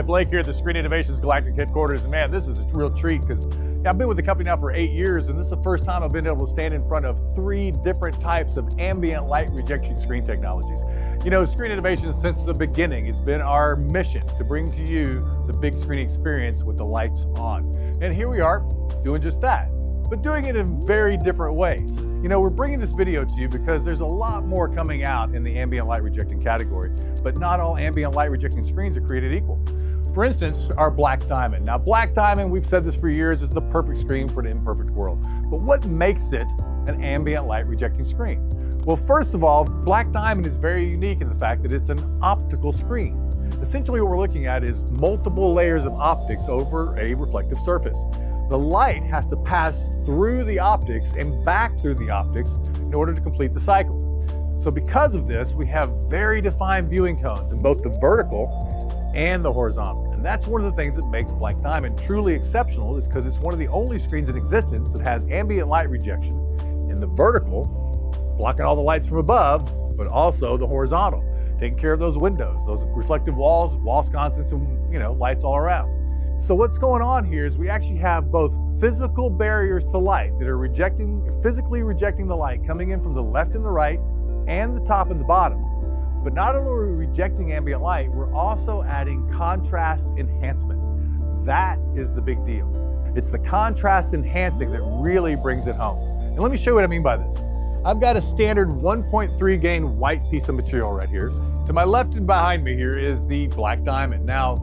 Hi, Blake here at the Screen Innovations Galactic Headquarters. And man, this is a real treat because I've been with the company now for 8 years, and this is the first time I've been able to stand in front of 3 different types of ambient light rejection screen technologies. You know, Screen Innovations, since the beginning, it's been our mission to bring to you the big screen experience with the lights on. And here we are doing just that, but doing it in very different ways. You know, we're bringing this video to you because there's a lot more coming out in the ambient light rejecting category, but not all ambient light rejecting screens are created equal. For instance, our Black Diamond. Now, Black Diamond, we've said this for years, is the perfect screen for an imperfect world. But what makes it an ambient light rejecting screen? Well, first of all, Black Diamond is very unique in the fact that it's an optical screen. Essentially, what we're looking at is multiple layers of optics over a reflective surface. The light has to pass through the optics and back through the optics in order to complete the cycle. So because of this, we have very defined viewing cones in both the vertical and the horizontal. And that's one of the things that makes Black Diamond truly exceptional, is because it's one of the only screens in existence that has ambient light rejection in the vertical, blocking all the lights from above, but also the horizontal, taking care of those windows, those reflective walls, wall sconces, and lights all around. So what's going on here is we actually have both physical barriers to light that are physically rejecting the light coming in from the left and the right and the top and the bottom. But not only are we rejecting ambient light, we're also adding contrast enhancement. That is the big deal. It's the contrast enhancing that really brings it home. And let me show you what I mean by this. I've got a standard 1.3 gain white piece of material right here. To my left and behind me here is the Black Diamond. Now,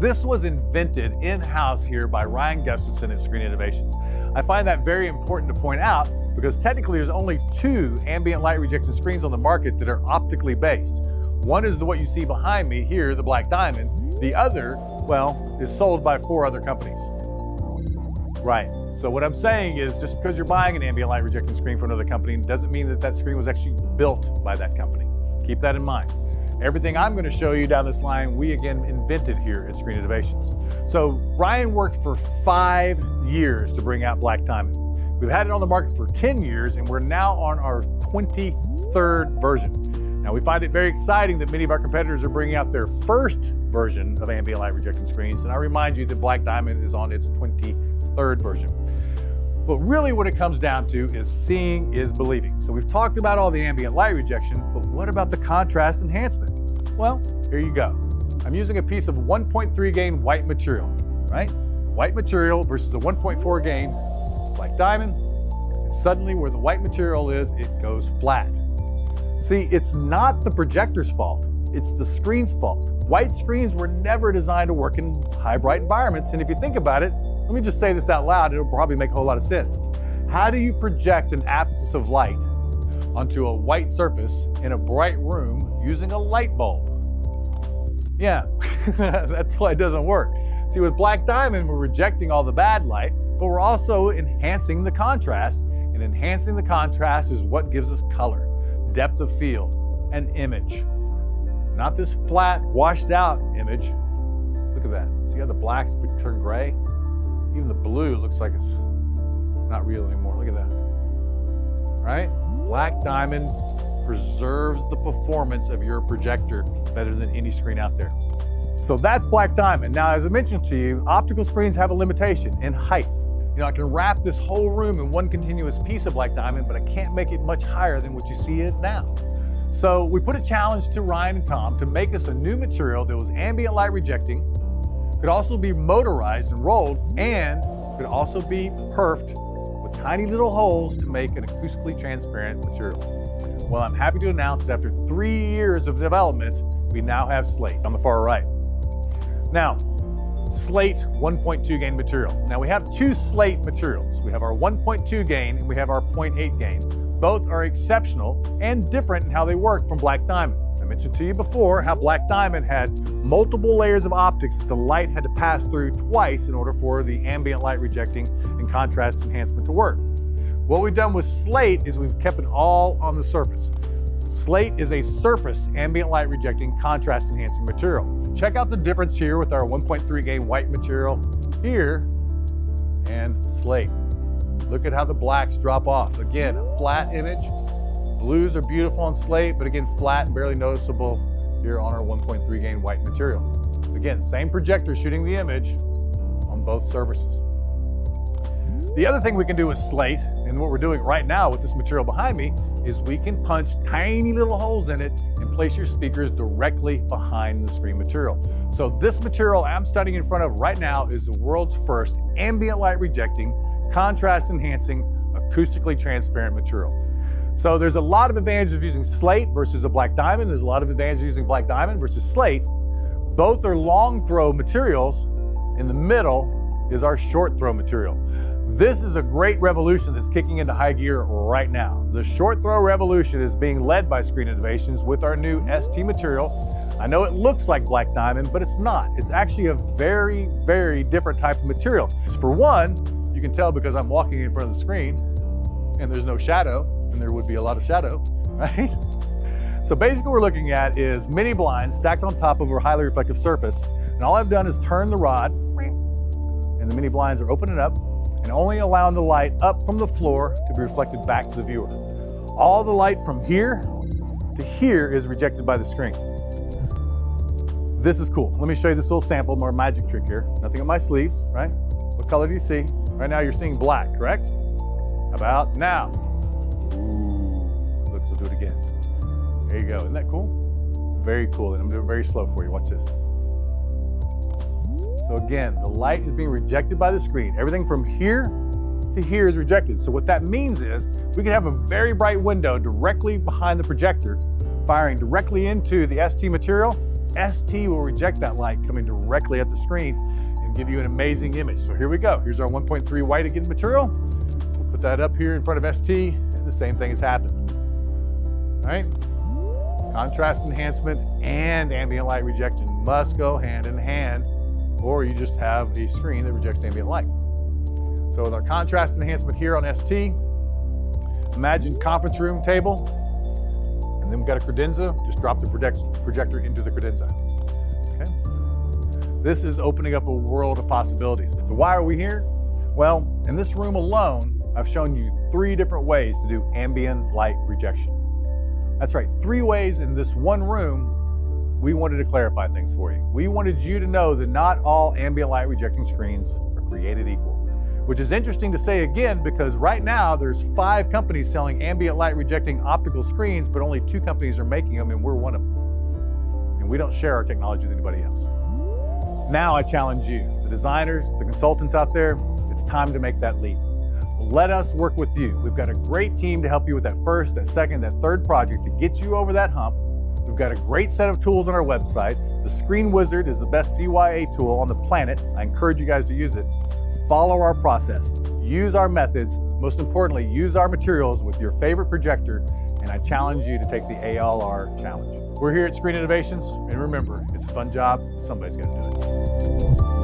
this was invented in-house here by Ryan Gustafson at Screen Innovations. I find that very important to point out because technically there's only 2 ambient light rejection screens on the market that are optically based. One is what you see behind me here, the Black Diamond. The other, well, is sold by 4 other companies. Right. So what I'm saying is just because you're buying an ambient light rejecting screen from another company doesn't mean that that screen was actually built by that company. Keep that in mind. Everything I'm going to show you down this line, we again invented here at Screen Innovations. So Ryan worked for 5 years to bring out Black Diamond. We've had it on the market for 10 years and we're now on our 23rd version. Now we find it very exciting that many of our competitors are bringing out their first version of ambient light rejecting screens. And I remind you that Black Diamond is on its 23rd version. But really what it comes down to is seeing is believing. So we've talked about all the ambient light rejection, but what about the contrast enhancement? Well, here you go. I'm using a piece of 1.3 gain white material, right? White material versus a 1.4 gain Black Diamond. And suddenly where the white material is, it goes flat. See, it's not the projector's fault. It's the screen's fault. White screens were never designed to work in high bright environments. And if you think about it, let me just say this out loud, it'll probably make a whole lot of sense. How do you project an absence of light onto a white surface in a bright room using a light bulb? Yeah, that's why it doesn't work. See, with Black Diamond, we're rejecting all the bad light, but we're also enhancing the contrast, and enhancing the contrast is what gives us color, depth of field, and image. Not this flat, washed out image. Look at that. See how the blacks turn gray? Even the blue looks like it's not real anymore. Look at that. Right? Black Diamond preserves the performance of your projector better than any screen out there. So that's Black Diamond. Now, as I mentioned to you, optical screens have a limitation in height. You know, I can wrap this whole room in one continuous piece of Black Diamond, but I can't make it much higher than what you see it now. So we put a challenge to Ryan and Tom to make us a new material that was ambient light rejecting, could also be motorized and rolled, and could also be perfed with tiny little holes to make an acoustically transparent material. Well, I'm happy to announce that after 3 years of development, we now have Slate on the far right. Now, Slate 1.2 gain material. Now we have 2 Slate materials. We have our 1.2 gain and we have our 0.8 gain. Both are exceptional and different in how they work from Black Diamond. I mentioned to you before how Black Diamond had multiple layers of optics that the light had to pass through twice in order for the ambient light rejecting and contrast enhancement to work. What we've done with Slate is we've kept it all on the surface. Slate is a surface ambient light rejecting contrast enhancing material. Check out the difference here with our 1.3 gain white material here and Slate. Look at how the blacks drop off. Again, a flat image. Blues are beautiful on Slate, but again, flat and barely noticeable here on our 1.3 gain white material. Again, Again, same projector shooting the image on both surfaces. The other thing we can do with slate, and what we're doing right now with this material behind me, is we can punch tiny little holes in it and place your speakers directly behind the screen material. So this material I'm standing in front of right now is the world's first ambient light rejecting, contrast enhancing, acoustically transparent material. So there's a lot of advantages of using slate versus a black diamond. There's a lot of advantages of using black diamond versus slate. Both are long throw materials. In the middle is our short throw material. This is a great revolution that's kicking into high gear right now. The short throw revolution is being led by Screen Innovations with our new ST material. I know it looks like black diamond, but it's not. It's actually a very, very different type of material. For one, you can tell because I'm walking in front of the screen and there's no shadow, and there would be a lot of shadow, right? So basically what we're looking at is mini blinds stacked on top of a highly reflective surface. And all I've done is turn the rod and the mini blinds are opening up and only allowing the light up from the floor to be reflected back to the viewer. All the light from here to here is rejected by the screen. This is cool. Let me show you this little sample, more magic trick here. Nothing on my sleeves, right? What color do you see? Right now you're seeing black, correct? How about now? Ooh, look, we'll do it again. There you go, isn't that cool? Very cool, and I'm doing it very slow for you, watch this. So again, the light is being rejected by the screen. Everything from here to here is rejected. So what that means is we can have a very bright window directly behind the projector, firing directly into the ST material. ST will reject that light coming directly at the screen and give you an amazing image. So here we go. Here's our 1.3 white again material. We'll put that up here in front of ST, and the same thing has happened. All right? Contrast enhancement and ambient light rejection must go hand in hand, or you just have a screen that rejects ambient light. So with our contrast enhancement here on ST, imagine conference room table, and then we've got a credenza, just drop the projector into the credenza, okay? This is opening up a world of possibilities. So why are we here? Well, in this room alone, I've shown you 3 different ways to do ambient light rejection. That's right, 3 ways in this one room. We wanted to clarify things for you. We wanted you to know that not all ambient light rejecting screens are created equal, which is interesting to say again, because right now there's 5 companies selling ambient light rejecting optical screens, but only 2 companies are making them, and we're one of them. And we don't share our technology with anybody else. Now I challenge you, the designers, the consultants out there, it's time to make that leap. Let us work with you. We've got a great team to help you with that first, that second, that third project to get you over that hump. We've got a great set of tools on our website. The Screen Wizard is the best CYA tool on the planet. I encourage you guys to use it. Follow our process, use our methods, most importantly, use our materials with your favorite projector, and I challenge you to take the ALR challenge. We're here at Screen Innovations, and remember, it's a fun job, somebody's got to do it.